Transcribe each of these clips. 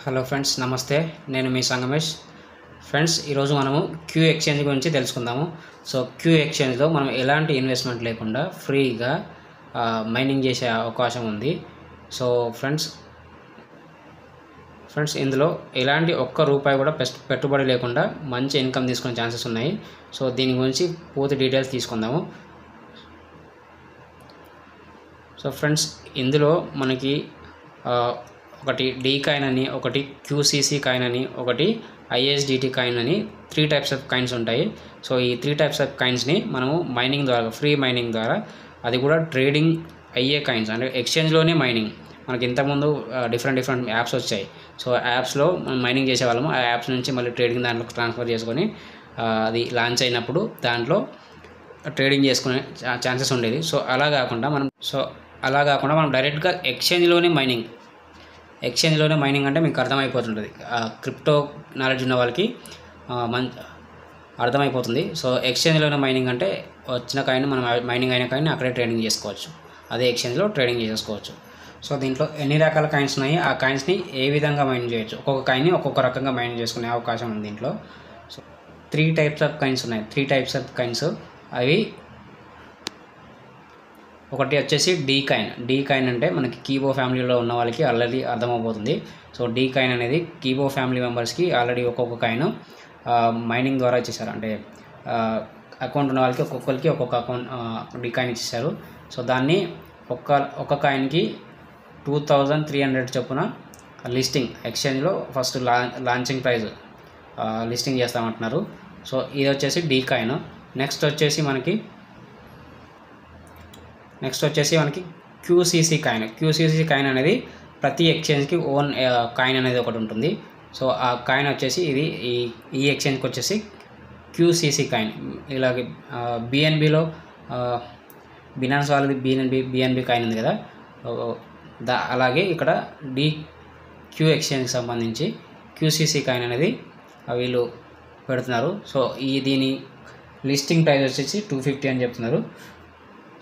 Hello friends, నమస్తే. నేను మీ Sangamesh. Friends, ఈరోజు మనము క్యూ ఎక్స్చేంజ్ గురించి తెలుసుకుందాము. సో క్యూ ఎక్స్చేంజ్లో మనం ఎలాంటి ఇన్వెస్ట్మెంట్ లేకుండా ఫ్రీగా మైనింగ్ చేసే అవకాశం ఉంది. సో ఫ్రెండ్స్ ఇందులో ఎలాంటి ఒక్క రూపాయి కూడా పెట్టుబడి లేకుండా మంచి ఇన్కమ్ తీసుకునే ఛాన్సెస్ ఉన్నాయి. సో దీని గురించి పూర్తి డీటెయిల్స్ తీసుకుందాము. సో ఫ్రెండ్స్, ఇందులో మనకి ఒకటి డీ కాయిన్ అని, ఒకటి క్యూసీసీ కాయిన్ అని, ఒకటి ఐఎస్డిటీ కాయిన్ అని 3 టైప్స్ ఆఫ్ కాయిన్స్ ఉంటాయి. సో ఈ 3 టైప్స్ ఆఫ్ కాయిన్స్ని మనము మైనింగ్ ద్వారా, ఫ్రీ మైనింగ్ ద్వారా, అది కూడా ట్రేడింగ్ అయ్యే కాయిన్స్, అంటే ఎక్స్చేంజ్లోనే మైనింగ్. మనకి ఇంతకుముందు డిఫరెంట్ యాప్స్ వచ్చాయి. సో యాప్స్లో మనం మైనింగ్ చేసేవాళ్ళము. ఆ యాప్స్ నుంచి మళ్ళీ ట్రేడింగ్ దాంట్లో ట్రాన్స్ఫర్ చేసుకొని అది లాంచ్ అయినప్పుడు దాంట్లో ట్రేడింగ్ చేసుకునే ఛాన్సెస్ ఉండేది. సో అలా కాకుండా మనం డైరెక్ట్గా ఎక్స్చేంజ్లోనే మైనింగ్ అంటే మీకు అర్థమైపోతుంటుంది. క్రిప్టో నాలెడ్జ్ ఉన్న వాళ్ళకి అర్థమైపోతుంది. సో ఎక్స్చేంజ్లోనే మైనింగ్ అంటే వచ్చిన కాయిన్ మనం మైనింగ్ అయిన కాయిన్ అక్కడే ట్రేడింగ్ చేసుకోవచ్చు. అదే ఎక్స్చేంజ్లో ట్రేడింగ్ చేసుకోవచ్చు. సో దీంట్లో ఎన్ని రకాల కాయిన్స్ ఉన్నాయి, ఆ కాయిన్స్ని ఏ విధంగా మైన్ చేయొచ్చు, ఒక్కొక్క కాయిన్ని ఒక్కొక్క రకంగా మైన్ చేసుకునే అవకాశం ఉంది దీంట్లో. సో 3 టైప్స్ ఆఫ్ కాయిన్స్ ఉన్నాయి. 3 టైప్స్ ఆఫ్ కాయిన్స్ అవి, ఒకటి వచ్చేసి డీ కాయిన్ అంటే మనకి కీబో ఫ్యామిలీలో ఉన్న వాళ్ళకి ఆల్రెడీ అర్థమైపోతుంది. సో డీ కాయిన్ అనేది కీబో ఫ్యామిలీ మెంబర్స్కి ఆల్రెడీ ఒక్కొక్క కాయిన్ మైనింగ్ ద్వారా ఇచ్చేసారు. అంటే అకౌంట్ ఉన్న వాళ్ళకి ఒక్కొక్కరికి ఒక్కొక్క అకౌంట్ డీ కాయిన్ ఇచ్చేసారు. సో దాన్ని ఒక్క కాయిన్కి 2300 చొప్పున లిస్టింగ్ ఎక్స్చేంజ్లో ఫస్ట్ లాంచింగ్ ప్రైజ్ లిస్టింగ్ చేస్తామంటున్నారు. సో ఇది వచ్చేసి డీ కాయిన్. నెక్స్ట్ వచ్చేసి మనకి క్యూసీసీ కాయిన్ అనేది ప్రతి ఎక్స్చేంజ్కి ఓన్ కాయిన్ అనేది ఒకటి ఉంటుంది. సో ఆ కాయిన్ వచ్చేసి ఈ ఎక్స్చేంజ్కి వచ్చేసి క్యూసీసీ కాయిన్. ఇలాగే బిఎన్బిలో బినాన్స్ వాళ్ళది బిఎన్బి కాయిన్ ఉంది కదా, అలాగే ఇక్కడ క్యూ ఎక్స్చేంజ్కి సంబంధించి క్యూసీసీ కాయిన్ అనేది వీళ్ళు పెడుతున్నారు. సో దీని లిస్టింగ్ ప్రైస్ వచ్చేసి 250 అని చెప్తున్నారు.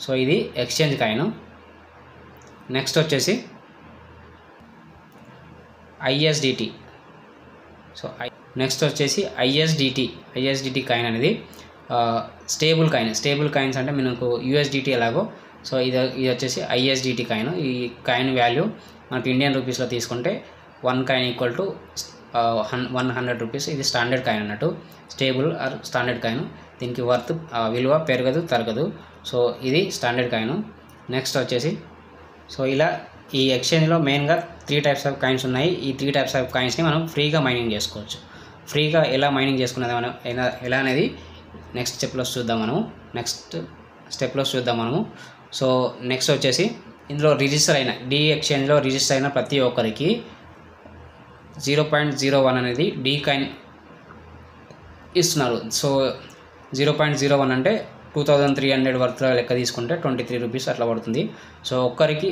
సో ఇది ఎక్స్చేంజ్ కాయిన్. నెక్స్ట్ వచ్చేసి ఐఎస్డిటీ. సో ఐఎస్డిటీ కాయిన్ అనేది స్టేబుల్ కాయిన్స్ అంటే మనకు యూఎస్డిటీ ఎలాగో, సో ఇది వచ్చేసి ఐఎస్డిటీ కాయిన్. ఈ కాయిన్ వాల్యూ మనకు ఇండియన్ రూపీస్లో తీసుకుంటే 1 కాయిన్ ఈక్వల్ టు 100 రూపీస్. ఇది స్టాండర్డ్ కాయిన్ అన్నట్టు, స్టేబుల్ ఆర్ స్టాండర్డ్ కాయిన్. దీనికి విలువ పెరగదు తరగదు. సో ఇది స్టాండర్డ్ కాయిన్. నెక్స్ట్ వచ్చేసి, సో ఇలా ఈ ఎక్స్చేంజ్లో మెయిన్గా 3 టైప్స్ ఆఫ్ కాయిన్స్ ఉన్నాయి. ఈ 3 టైప్స్ ఆఫ్ కాయిన్స్ని మనం ఫ్రీగా మైనింగ్ చేసుకోవచ్చు. ఫ్రీగా ఎలా మైనింగ్ చేసుకునేది ఎలా అనేది నెక్స్ట్ స్టెప్లో చూద్దాం మనము. సో నెక్స్ట్ వచ్చేసి, ఇందులో డీ ఎక్స్చేంజ్లో రిజిస్టర్ అయిన ప్రతి ఒక్కరికి 0.01 అనేది డీ కాయిన్ ఇస్తున్నారు. సో 0.01 అంటే 2300 వర్త్ లెక్క తీసుకుంటే 23 రూపీస్ అట్లా పడుతుంది. సో ఒక్కరికి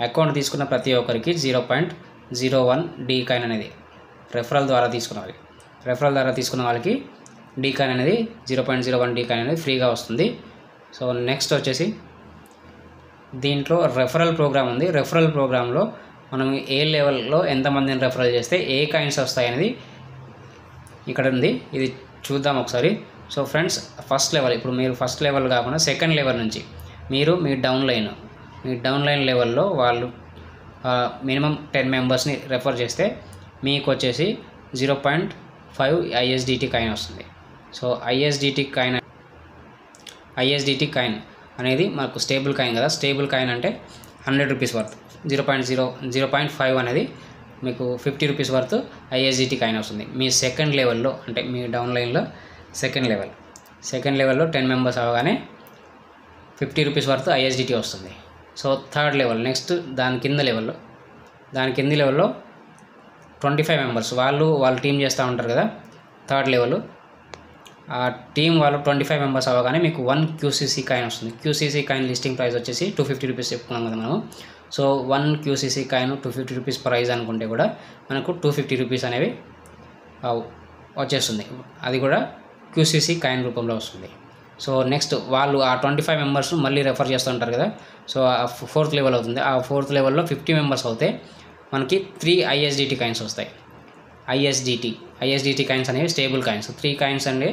అకౌంట్ తీసుకున్న ప్రతి ఒక్కరికి 0.01 డీ కాయిన్ అనేది రెఫరల్ ద్వారా తీసుకున్న వాళ్ళకి డీ కాయిన్ అనేది 0.01 డీ కాయిన్ అనేది ఫ్రీగా వస్తుంది. సో నెక్స్ట్ వచ్చేసి, దీంట్లో రెఫరల్ ప్రోగ్రామ్ ఉంది. రెఫరల్ ప్రోగ్రాంలో మనం ఏ లెవెల్లో ఎంతమందిని రెఫరల్ చేస్తే ఏ కాయిన్స్ వస్తాయి అనేది ఇక్కడ ఉంది. ఇది చూద్దాం ఒకసారి. సో ఫ్రెండ్స్, ఇప్పుడు మీరు ఫస్ట్ లెవెల్ కాకుండా సెకండ్ లెవెల్ నుంచి మీరు మీ డౌన్లైన్ లెవెల్లో వాళ్ళు మినిమం 10 మెంబర్స్ని రెఫర్ చేస్తే మీకు వచ్చేసి 0.5 ఐఎస్డిటీ కాయిన్ వస్తుంది. సో ఐఎస్డిటీ కాయిన్ అనేది మనకు స్టేబుల్ కాయిన్ కదా. స్టేబుల్ కాయిన్ అంటే 100 రూపీస్ వర్త్. 0.5 అనేది మీకు 50 రూపీస్ వర్త్ ఐఎస్డిటీ కాయిన్ వస్తుంది. మీ సెకండ్ లెవెల్లో, అంటే మీ డౌన్లైన్లో సెకండ్ లెవెల్లో 10 మెంబర్స్ అవగానే 50 రూపీస్ వర్త్ ఐఎస్డిటీ వస్తుంది. సో థర్డ్ లెవెల్, నెక్స్ట్ దాని కింది లెవెల్లో 25 మెంబర్స్ వాళ్ళు టీం చేస్తూ ఉంటారు కదా. థర్డ్ లెవెల్ ఆ టీం వాళ్ళు 25 మెంబర్స్ అవ్వగానే మీకు 1 క్యూసీసీ కాయిన్ వస్తుంది. క్యూసీసీ కాయిన్ లిస్టింగ్ ప్రైస్ వచ్చేసి 250 రూపీస్ చెప్పుకున్నాం కదా మనం. So 1 QCC coin 250 rupees price అనుకుంటే కూడా మనకు 250 రూపీస్ అనేవి వచ్చేస్తుంది. అది కూడా క్యూసీసీ కాయిన్ రూపంలో వస్తుంది. సో నెక్స్ట్ వాళ్ళు ఆ 25 మెంబర్స్ మళ్ళీ రెఫర్ చేస్తూ ఉంటారు కదా. సో ఆ 4th లెవెల్ అవుతుంది. ఆ 4th లెవెల్లో 50 మెంబర్స్ అవుతే మనకి 3 ఐఎస్డిటీ కాయిన్స్ వస్తాయి. ఐఎస్డిటీ కాయిన్స్ అనేవి స్టేబుల్ కాయిన్స్. 3 కాయిన్స్ అంటే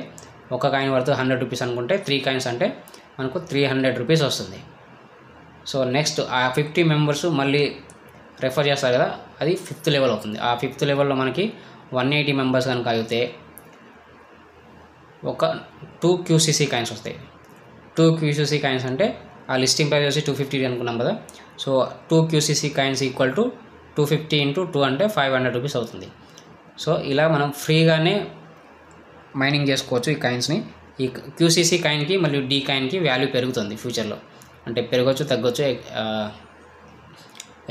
ఒక కాయిన్ వర్త్ 100 రూపీస్ అనుకుంటే 3 కాయిన్స్ అంటే మనకు 300 రూపీస్ వస్తుంది. సో నెక్స్ట్ ఆ 50 మెంబర్స్ మళ్ళీ రెఫర్ చేస్తారు కదా, అది 5th లెవెల్ అవుతుంది. ఆ 5th లెవెల్లో మనకి 180 మెంబర్స్ కనుక అయితే ఒక 2 QCC కాయిన్స్ వస్తాయి. 2 QCC కాయిన్స్ అంటే ఆ లిస్టింగ్ ప్రైస్ వచ్చి 250 అనుకున్నాం కదా. So 2 QCC coins equal to 250 × 2 అంటే 500 రూపీస్ అవుతుంది. సో ఇలా మనం ఫ్రీగానే మైనింగ్ చేసుకోవచ్చు ఈ కాయిన్స్ని. ఈ QCC కాయిన్కి మరియు D కాయిన్కి వాల్యూ పెరుగుతుంది ఫ్యూచర్లో, అంటే పెరగవచ్చు తగ్గొచ్చు,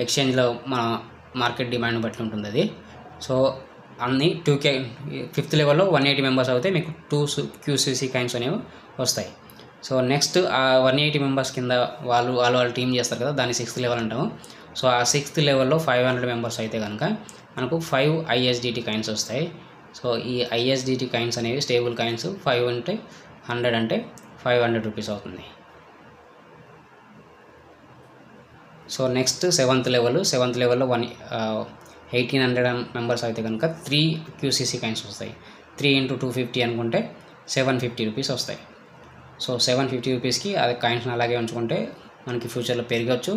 ఎక్స్చేంజ్లో మన మార్కెట్ డిమాండ్ బట్టి ఉంటుంది అది. సో అన్ని 2K 5th లెవెల్లో 180 మెంబర్స్ అయితే మీకు 2 QCC కాయిన్స్ అనేవి వస్తాయి. సో నెక్స్ట్ ఆ 180 మెంబర్స్ కింద వాళ్ళు టీమ్ చేస్తారు కదా, దాన్ని 6th లెవెల్ అంటాము. సో ఆ 6th లెవెల్లో 500 మెంబర్స్ అయితే కనుక మనకు 5 ఐఎస్డిటీ కాయిన్స్ వస్తాయి. సో ఈ ఐఎస్డిటీ కాయిన్స్ అనేవి స్టేబుల్ కాయిన్స్. 5 అంటే 100 అంటే 500 రూపీస్ అవుతుంది. సో నెక్స్ట్ 7th లెవెల్లో 1800 మెంబర్స్ అయితే కనుక 3 QCC కాయిన్స్ వస్తాయి. 3 × 250 అనుకుంటే 750 రూపీస్ వస్తాయి. సో 750 రూపీస్కి అది కాయిన్స్ని అలాగే ఉంచుకుంటే మనకి ఫ్యూచర్లో పెరగచ్చు,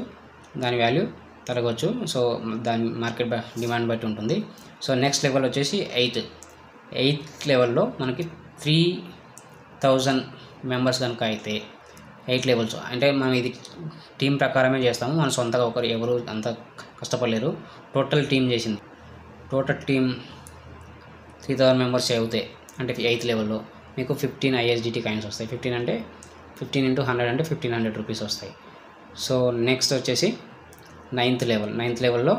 దాని వాల్యూ తరగవచ్చు. సో దాని మార్కెట్ డిమాండ్ బట్టి ఉంటుంది. సో నెక్స్ట్ లెవెల్ వచ్చేసి 8th లెవెల్లో మనకి 3000 మెంబర్స్ కనుక అయితే 8 లెవెల్స్ అంటే మనం ఇది టీం ప్రకారమే చేస్తాము, మన సొంతగా ఎవరు అంత కష్టపడలేరు. టోటల్ టీం చేసింది. టోటల్ టీం 3000 మెంబర్స్ అవుతాయి అంటే 8th లెవెల్లో మీకు 15 ఐఎస్డిటీ కాయిన్స్ వస్తాయి. 15 అంటే 15 × 100 అంటే 1500 రూపీస్ వస్తాయి. సో నెక్స్ట్ వచ్చేసి 9th లెవెల్లో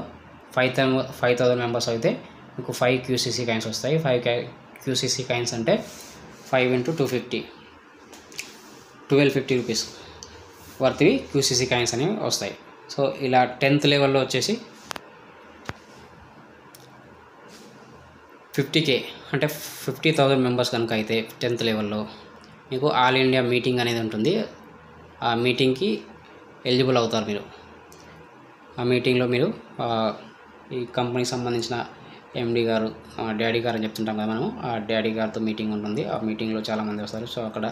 5000 మెంబర్స్ అయితే మీకు 5 QCC కాయిన్స్ వస్తాయి. 5 QCC కాయిన్స్ అంటే 5 × 250 1250 రూపీస్ వర్త్వి QCC కాయిన్స్ అనేవి వస్తాయి. సో ఇలా 10th లెవెల్లో వచ్చేసి 50K అంటే 50,000 మెంబర్స్ కనుక అయితే 10th లెవెల్లో మీకు ఆల్ ఇండియా మీటింగ్ అనేది ఉంటుంది. ఆ మీటింగ్కి ఎలిజిబుల్ అవుతారు మీరు. ఆ మీటింగ్లో మీరు ఈ కంపెనీకి సంబంధించిన MD గారు, డాడీ గారు అని చెప్తుంటాం కదా మనము, ఆ డాడీ గారితో మీటింగ్ ఉంటుంది. ఆ మీటింగ్లో చాలామంది వస్తారు. సో అక్కడ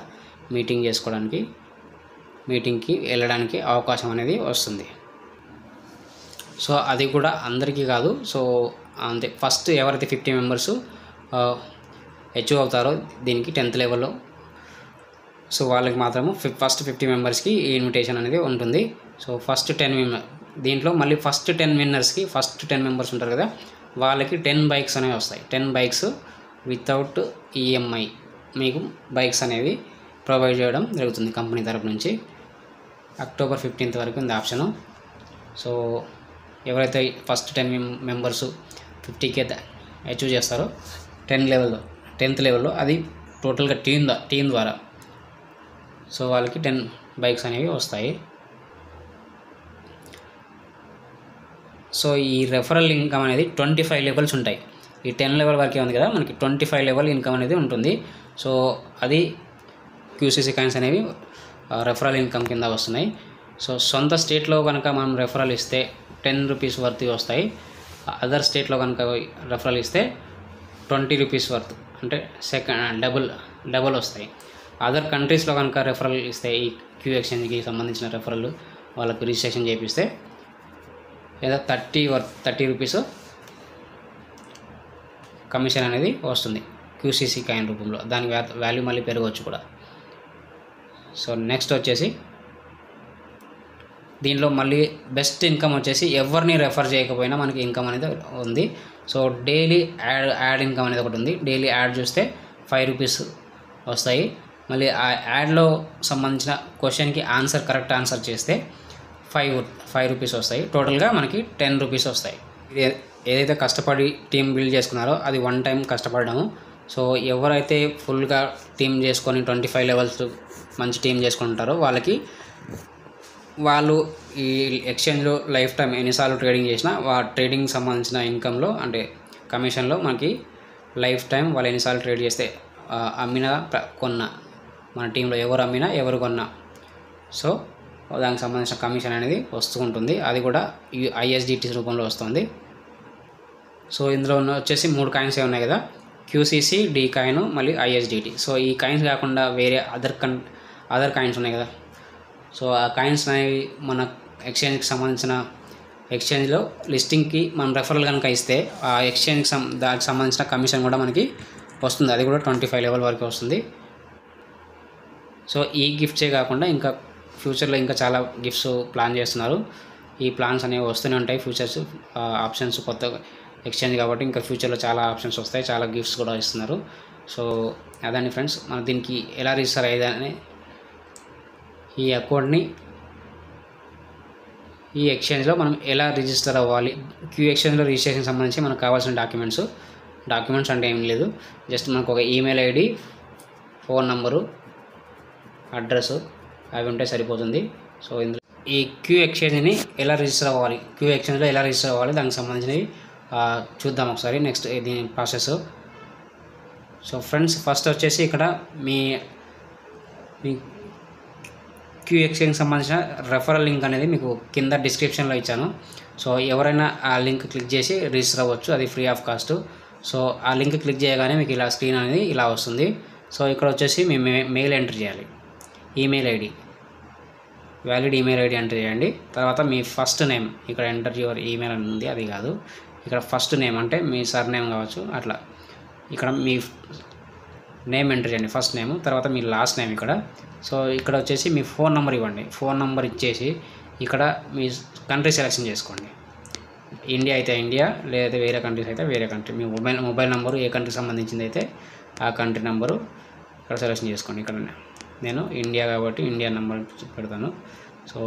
మీటింగ్కి వెళ్ళడానికి అవకాశం అనేది వస్తుంది. సో అది కూడా అందరికీ కాదు. సో అంతే, ఫస్ట్ ఎవరైతే 50 మెంబర్స్ అచీవ్ అవుతారో దీనికి 10th లెవెల్లో, సో వాళ్ళకి మాత్రము ఫస్ట్ 50 మెంబర్స్కి ఈ ఇన్విటేషన్ అనేది ఉంటుంది. సో ఫస్ట్ 10 దీంట్లో మళ్ళీ ఫస్ట్ 10 విన్నర్స్కి ఫస్ట్ 10 మెంబర్స్ ఉంటారు కదా, వాళ్ళకి 10 బైక్స్ అనేవి వస్తాయి. 10 బైక్స్ వితౌట్ EMI మీకు బైక్స్ అనేవి ప్రొవైడ్ చేయడం జరుగుతుంది కంపెనీ తరపు నుంచి. October 15th వరకు ఉంది ఆప్షను. సో ఎవరైతే ఫస్ట్ 10 మెంబర్స్ 50K అచీవ్ చేస్తారో 10th లెవెల్లో అది టోటల్గా టీం ద్వారా సో వాళ్ళకి 10 బైక్స్ అనేవి వస్తాయి. సో ఈ రెఫరల్ ఇన్కమ్ అనేది 25 లెవెల్స్ ఉంటాయి. ఈ 10 లెవెల్ వరకే ఉంది కదా, మనకి 25 లెవెల్ ఇన్కమ్ అనేది ఉంటుంది. సో అది QCC కాయిన్స్ అనేవి రెఫరల్ ఇన్కమ్ కింద వస్తున్నాయి. సో సొంత స్టేట్లో కనుక మనం రెఫరల్ ఇస్తే 10 రూపీస్ వర్త్ వస్తాయి. అదర్ స్టేట్లో కనుక రెఫరల్ ఇస్తే 20 రూపీస్ వర్త్ అంటే డబుల్ వస్తాయి. అదర్ కంట్రీస్లో కనుక రెఫరల్ ఇస్తే ఈ క్యూ ఎక్స్చేంజ్కి సంబంధించిన రెఫరల్ వాళ్ళకు రిజిస్ట్రేషన్ చేపిస్తే లేదా 30 రూపీస్ కమిషన్ అనేది వస్తుంది QCC కాయిన్ రూపంలో. దాని వాల్యూ మళ్ళీ పెరగవచ్చు కూడా. సో నెక్స్ట్ వచ్చేసి దీంట్లో మళ్ళీ బెస్ట్ ఇన్కమ్ వచ్చేసి ఎవరిని రెఫర్ చేయకపోయినా మనకి ఇన్కమ్ అనేది ఉంది. సో డైలీ యాడ్ ఇన్కమ్ అనేది ఒకటి ఉంది. డైలీ యాడ్ చూస్తే 5 రూపీస్ వస్తాయి. మళ్ళీ ఆ యాడ్లో సంబంధించిన క్వశ్చన్కి కరెక్ట్ ఆన్సర్ చేస్తే 5 రూపీస్ వస్తాయి. టోటల్గా మనకి 10 రూపీస్ వస్తాయి. ఏదైతే కష్టపడి టీం బిల్డ్ చేసుకున్నారో అది 1 టైం కష్టపడము. సో ఎవరైతే ఫుల్గా టీం చేసుకొని 25 లెవెల్స్ మంచి టీం చేసుకుంటారో వాళ్ళు ఈ ఎక్స్చేంజ్లో లైఫ్ టైం ఎన్నిసార్లు ట్రేడింగ్ చేసినా ట్రేడింగ్ సంబంధించిన ఇన్కంలో అంటే కమిషన్లో మనకి లైఫ్ టైం వాళ్ళు ఎన్నిసార్లు ట్రేడ్ చేస్తే అమ్మినా కొన్నా మన టీంలో ఎవరు అమ్మినా ఎవరు కొన్నా సో దానికి సంబంధించిన కమిషన్ అనేది వస్తూ ఉంటుంది. అది కూడా ISDT రూపంలో వస్తుంది. సో ఇందులో వచ్చేసి 3 కాయిన్స్ ఉన్నాయి కదా, QCC, D కాయిన్, మళ్ళీ ISDT. సో ఈ కాయిన్స్ కాకుండా వేరే అదర్ కాయిన్స్ ఉన్నాయి కదా, సో ఆ కాయిన్స్ అనేవి మన ఎక్స్చేంజ్కి సంబంధించిన ఎక్స్చేంజ్లో లిస్టింగ్కి మనం రెఫరల్ కనుక ఇస్తే ఆ ఎక్స్చేంజ్కి దానికి సంబంధించిన కమిషన్ కూడా మనకి వస్తుంది. అది కూడా 25 లెవెల్ వరకు వస్తుంది. సో ఈ గిఫ్ట్సే కాకుండా ఇంకా ఫ్యూచర్లో ఇంకా చాలా గిఫ్ట్స్ ప్లాన్ చేస్తున్నారు. ఈ ప్లాన్స్ అనేవి వస్తూనే ఉంటాయి. ఫ్యూచర్స్ ఆప్షన్స్ కొత్త ఎక్స్చేంజ్ కాబట్టి ఇంకా ఫ్యూచర్లో చాలా ఆప్షన్స్ వస్తాయి, చాలా గిఫ్ట్స్ కూడా ఇస్తున్నారు. సో అదండి ఫ్రెండ్స్, మన దీనికి ఎలా రిజిస్టర్ అయ్యేదని, ఈ అకౌంట్ని ఈ ఎక్స్చేంజ్లో మనం ఎలా రిజిస్టర్ అవ్వాలి, క్యూ ఎక్స్చేంజ్లో రిజిస్ట్రేషన్ సంబంధించి మనకు కావాల్సిన డాక్యుమెంట్స్ అంటే ఏం లేదు, జస్ట్ మనకు ఒక email ID, phone number, address అవి ఉంటే సరిపోతుంది. సో ఇందులో ఈ క్యూ ఎక్స్చేంజ్ని ఎలా రిజిస్టర్ అవ్వాలి, క్యూ ఎక్స్చేంజ్లో ఎలా రిజిస్టర్ అవ్వాలి దానికి సంబంధించినవి చూద్దాం ఒకసారి. నెక్స్ట్ దీని ప్రాసెస్. సో ఫ్రెండ్స్, ఫస్ట్ వచ్చేసి ఇక్కడ మీ క్యూ ఎక్స్చేంజ్కి సంబంధించిన రెఫరల్ లింక్ అనేది మీకు కింద డిస్క్రిప్షన్లో ఇచ్చాను. సో ఎవరైనా ఆ లింక్ క్లిక్ చేసి రిజిస్టర్ అవ్వచ్చు, అది ఫ్రీ ఆఫ్ కాస్ట్. సో ఆ లింక్ క్లిక్ చేయగానే మీకు ఇలా స్క్రీన్ అనేది ఇలా వస్తుంది. సో ఇక్కడ వచ్చేసి మీ మెయిల్ ఎంటర్ చేయాలి, email ID, valid email ID enter చేయండి. తర్వాత మీ ఫస్ట్ నేమ్, ఇక్కడ ఎంటర్ యువర్ ఈమెయిల్ అని ఉంది, అది కాదు, ఇక్కడ ఫస్ట్ నేమ్ అంటే మీ సర్ నేమ్ కావచ్చు అట్లా. ఇక్కడ మీ నేమ్ ఎంటర్ చేయండి, ఫస్ట్ నేమ్, తర్వాత మీ లాస్ట్ నేమ్ ఇక్కడ. సో ఇక్కడ వచ్చేసి మీ ఫోన్ నెంబర్ ఇవ్వండి. ఫోన్ నెంబర్ ఇచ్చేసి ఇక్కడ మీ కంట్రీ సెలెక్షన్ చేసుకోండి. ఇండియా అయితే ఇండియా, లేదా వేరే కంట్రీస్ అయితే వేరే కంట్రీ. మీ మొబైల్ నెంబరు ఏ కంట్రీకి సంబంధించింది అయితే ఆ కంట్రీ నెంబరు ఇక్కడ సెలెక్షన్ చేసుకోండి. ఇక్కడ నేను ఇండియా కాబట్టి ఇండియా నెంబర్ పెడతాను. సో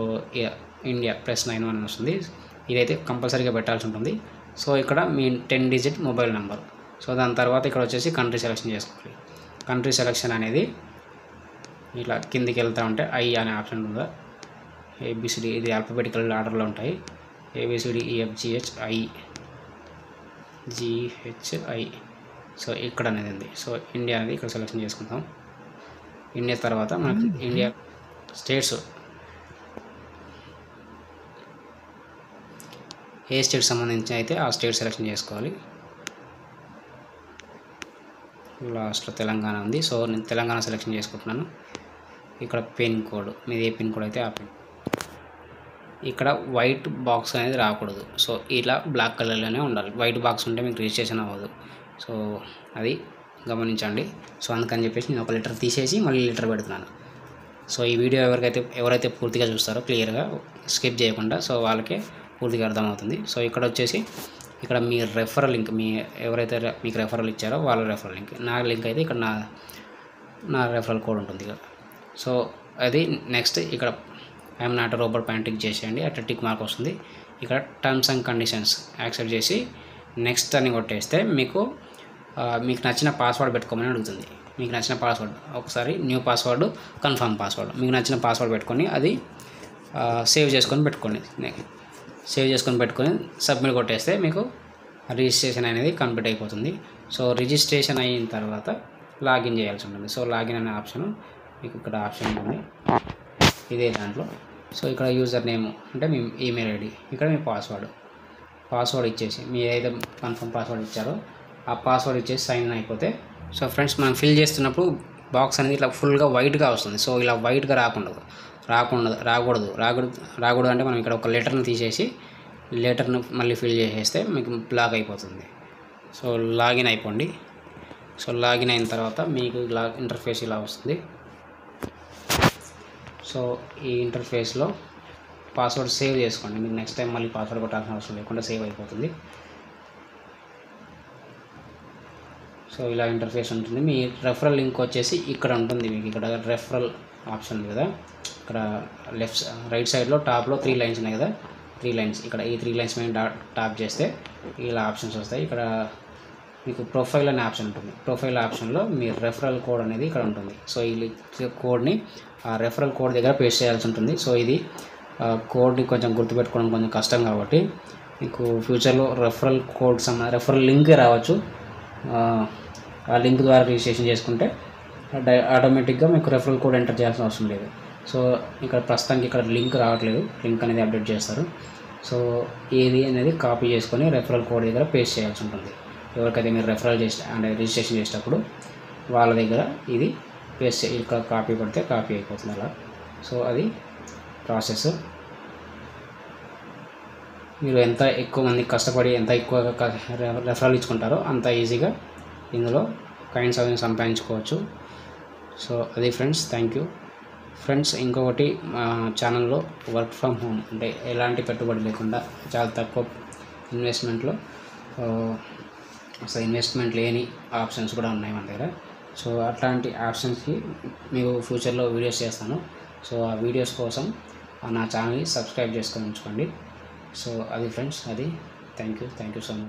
ఇండియా +91 అని వస్తుంది. ఇదైతే కంపల్సరీగా పెట్టాల్సి ఉంటుంది. సో ఇక్కడ మీ 10 డిజిట్ మొబైల్ నెంబర్. సో దాని తర్వాత ఇక్కడ వచ్చేసి కంట్రీ సెలెక్షన్ చేసుకోవాలి. కంట్రీ సెలెక్షన్ అనేది ఇట్లా కిందికి వెళ్తూ ఉంటే I అనే ఆప్షన్ ఉందా, ABCD, ఇది ఆల్ఫాబెటికల్ ఆర్డర్లో ఉంటాయి, ABCDEFGHI GHI. సో ఇక్కడ అనేది ఉంది. సో ఇండియా అనేది ఇక్కడ సెలెక్షన్ చేసుకుంటాం. ఇండియా తర్వాత మనకి ఇండియా స్టేట్స్, ఏ స్టేట్ సంబంధించి అయితే ఆ స్టేట్ సెలెక్షన్ చేసుకోవాలి. లాస్ట్లో తెలంగాణ ఉంది. సో నేను తెలంగాణ సెలెక్షన్ చేసుకుంటున్నాను. ఇక్కడ పిన్ కోడ్, మీది ఏ పిన్ కోడ్ అయితే ఆ పిన్. ఇక్కడ వైట్ బాక్స్ అనేది రాకూడదు. సో ఇలా బ్లాక్ కలర్లోనే ఉండాలి. వైట్ బాక్స్ ఉంటే మీకు రిజిస్ట్రేషన్ అవ్వదు. సో అది గమనించండి. సో అందుకని చెప్పేసి నేను ఒక లెటర్ తీసేసి మళ్ళీ లెటర్ పెడుతున్నాను. సో ఈ వీడియో ఎవరైతే పూర్తిగా చూస్తారో క్లియర్గా స్కిప్ చేయకుండా, సో వాళ్ళకే పూర్తిగా అర్థమవుతుంది. సో ఇక్కడ వచ్చేసి ఇక్కడ మీ రెఫరల్ లింక్, ఎవరైతే మీకు రెఫరల్ ఇచ్చారో వాళ్ళ రెఫరల్ లింక్, నా లింక్ అయితే ఇక్కడ నా రెఫరల్ కోడ్ ఉంటుంది ఇక్కడ. సో అది నెక్స్ట్ ఇక్కడ ఐఎమ్ నాట్ రోబోట్ పైన టిక్ చేసేయండి, అట్లా టిక్ మార్క్ వస్తుంది. ఇక్కడ టర్మ్స్ అండ్ కండిషన్స్ యాక్సెప్ట్ చేసి నెక్స్ట్ అని కొట్టేస్తే మీకు నచ్చిన పాస్వర్డ్ పెట్టుకోమని అడుగుతుంది. మీకు నచ్చిన పాస్వర్డ్, ఒకసారి న్యూ పాస్వర్డ్, కన్ఫర్మ్ పాస్వర్డ్, మీకు నచ్చిన పాస్వర్డ్ పెట్టుకొని అది సేవ్ చేసుకొని పెట్టుకోండి. సబ్మిట్ కొట్టేస్తే మీకు రిజిస్ట్రేషన్ అనేది కంప్లీట్ అయిపోతుంది. సో రిజిస్ట్రేషన్ అయిన తర్వాత లాగిన్ చేయాల్సి ఉంటుంది. సో లాగిన్ అనే ఆప్షన్ మీకు ఇక్కడ ఆప్షన్ ఉంది, ఇదే దాంట్లో. సో ఇక్కడ యూజర్ నేమ్ అంటే మీ ఈమెయిల్ ఐడి, ఇక్కడ మీ పాస్వర్డ్ ఇచ్చేసి మీ ఏదైతే కన్ఫర్మ్ పాస్వర్డ్ ఇచ్చారో ఆ పాస్వర్డ్ ఇచ్చేసి సైన్ ఇన్ అయిపోతే. సో ఫ్రెండ్స్, మనం ఫిల్ చేస్తున్నప్పుడు బాక్స్ అనేది ఇట్లా ఫుల్గా వైట్గా వస్తుంది. సో ఇలా వైట్గా రాకూడదు అంటే మనం ఇక్కడ ఒక లెటర్ని తీసేసి లెటర్ను మళ్ళీ ఫిల్ చేసేస్తే మీకు బ్లాక్ అయిపోతుంది. సో లాగిన్ అయిపోండి. సో లాగిన్ అయిన తర్వాత మీకు ఇంటర్ఫేస్ ఇలా వస్తుంది. సో ఈ ఇంటర్ఫేస్లో పాస్వర్డ్ సేవ్ చేసుకోండి. మీకు నెక్స్ట్ టైం మళ్ళీ పాస్వర్డ్ కొట్టాల్సిన అవసరం లేకుండా సేవ్ అయిపోతుంది. సో ఇలా ఇంటర్ఫేస్ ఉంటుంది. మీ రెఫరల్ లింక్ వచ్చేసి ఇక్కడ ఉంటుంది. మీకు ఇక్కడ రెఫరల్ ఆప్షన్ ఉంది కదా, ఇక్కడ రైట్ సైడ్లో టాప్లో 3 లైన్స్ ఉన్నాయి కదా, 3 లైన్స్, ఇక్కడ ఈ 3 లైన్స్ మీద టాప్ చేస్తే ఇలా ఆప్షన్స్ వస్తాయి. ఇక్కడ మీకు ప్రొఫైల్ అనే ఆప్షన్ ఉంటుంది. ప్రొఫైల్ ఆప్షన్లో మీ రెఫరల్ కోడ్ అనేది ఇక్కడ ఉంటుంది. సో ఈ కోడ్ని ఆ రెఫరల్ కోడ్ దగ్గర పేస్ట్ చేయాల్సి ఉంటుంది. సో ఇది కోడ్ని కొంచెం గుర్తుపెట్టుకోవడం కొంచెం కష్టం కాబట్టి మీకు ఫ్యూచర్లో రెఫరల్ లింక్ రావచ్చు. ఆ లింక్ ద్వారా రిజిస్ట్రేషన్ చేసుకుంటే ఆటోమేటిక్గా మీకు రెఫరల్ కోడ్ ఎంటర్ చేయాల్సిన అవసరం లేదు. సో ఇక్కడ ప్రస్తుతానికి ఇక్కడ లింక్ రావట్లేదు, లింక్ అనేది అప్డేట్ చేస్తారు. సో ఏది అనేది కాపీ చేసుకొని రెఫరల్ కోడ్ దగ్గర పేస్ట్ చేయాల్సి ఉంటుంది. ఎవరికైతే మీరు రెఫరల్ చేసి అంటే రిజిస్ట్రేషన్ చేసేటప్పుడు వాళ్ళ దగ్గర ఇది పేస్ట్ ఇంకా కాపీ పడితే కాపీ అయిపోతుంది అలా. సో అది ప్రాసెస్. మీరు ఎంత ఎక్కువ మంది కష్టపడి ఎంత ఎక్కువగా రెఫరల్ ఇచ్చుకుంటారో అంత ఈజీగా ఇందులో కాయిన్స్ అవి సంపాదించుకోవచ్చు. సో అది ఫ్రెండ్స్. Thank you friends. ఇంకొకటి మా ఛానల్లో వర్క్ ఫ్రమ్ హోమ్ అంటే ఎలాంటి పెట్టుబడి లేకుండా చాలా తక్కువ ఇన్వెస్ట్మెంట్లో అసలు ఇన్వెస్ట్మెంట్ లేని ఆప్షన్స్ కూడా ఉన్నాయి మన దగ్గర. సో అట్లాంటి ఆప్షన్స్కి మీకు ఫ్యూచర్లో వీడియోస్ చేస్తాను. సో ఆ వీడియోస్ కోసం నా ఛానల్ని సబ్స్క్రైబ్ చేసుకొని ఉంచుకోండి. సో అది ఫ్రెండ్స్. అది థ్యాంక్ యూ సో మచ్.